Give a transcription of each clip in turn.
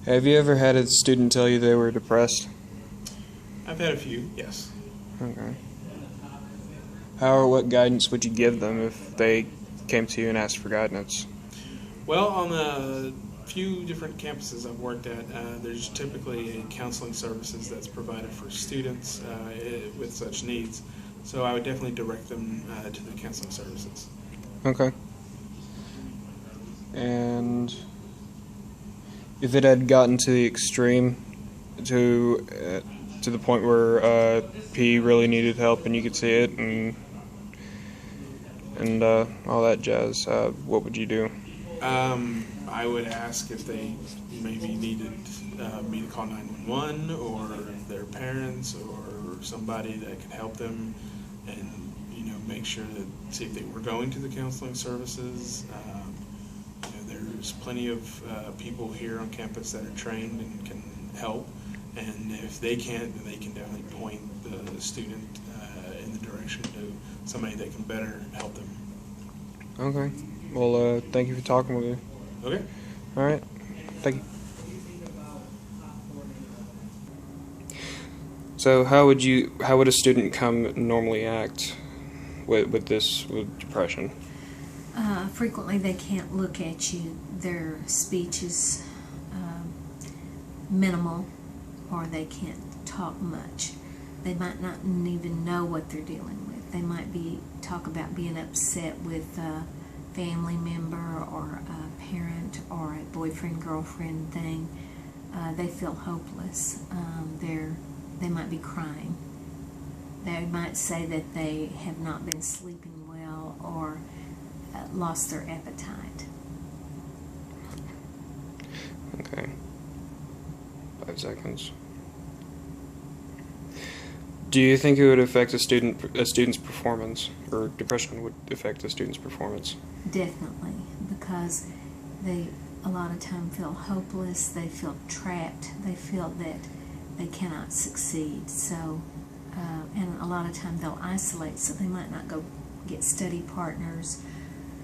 Have you ever had a student tell you they were depressed? I've had a few, yes. Okay. How or what guidance would you give them if they came to you and asked for guidance? Well, on the few different campuses I've worked at, there's typically a counseling services that's provided for students with such needs. So I would definitely direct them to the counseling services. Okay. And if it had gotten to the extreme, to the point where P really needed help and you could see it and all that jazz, what would you do? I would ask if they maybe needed me to call 911 or their parents or somebody that could help them, and make sure that see if they were going to the counseling services. There's plenty of people here on campus that are trained and can help, and if they can't, then they can definitely point the student in the direction to somebody that can better help them. Okay. Well, thank you for talking with me. Okay. All right. Thank you. So, how would a student normally act with depression? Frequently, they can't look at you. Their speech is minimal, or they can't talk much. They might not even know what they're dealing with. They might talk about being upset with a family member or a parent or a boyfriend-girlfriend thing. They feel hopeless. They might be crying. They might say that they have not been sleeping well or lost their appetite. Okay. 5 seconds. Do you think it would affect a student's performance, or depression would affect a student's performance? Definitely, because they a lot of time feel hopeless. They feel trapped. They feel that they cannot succeed. So, and a lot of time they'll isolate. So they might not go get study partners.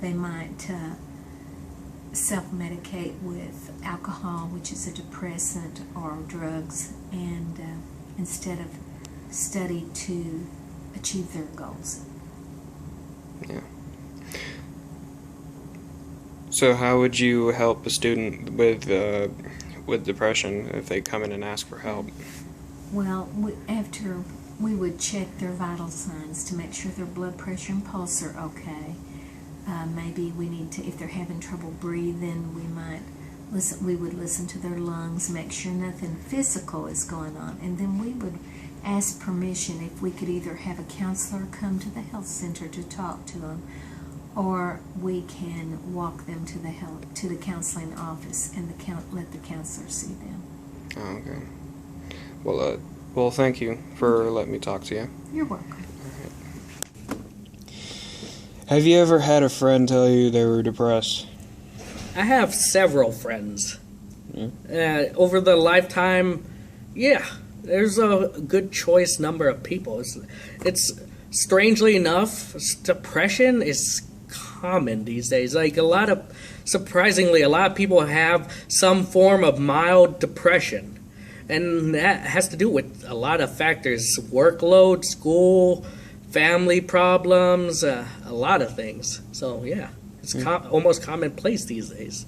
They might self-medicate with alcohol, which is a depressant, or drugs, and instead of study to achieve their goals. Yeah. So how would you help a student with depression if they come in and ask for help? Well, after we would check their vital signs to make sure their blood pressure and pulse are okay. Maybe we need to, if they're having trouble breathing, we would listen to their lungs, make sure nothing physical is going on, and then we would ask permission if we could either have a counselor come to the health center to talk to them, or we can walk them to the counseling office and let the counselor see them. Oh, okay. Well, thank you for letting me talk to you. You're welcome. Have you ever had a friend tell you they were depressed? I have several friends. Yeah. Over the lifetime, yeah, there's a good choice number of people. It's strangely enough, depression is common these days. Like surprisingly, a lot of people have some form of mild depression. And that has to do with a lot of factors: workload, school, family problems, a lot of things. So yeah, it's almost commonplace these days.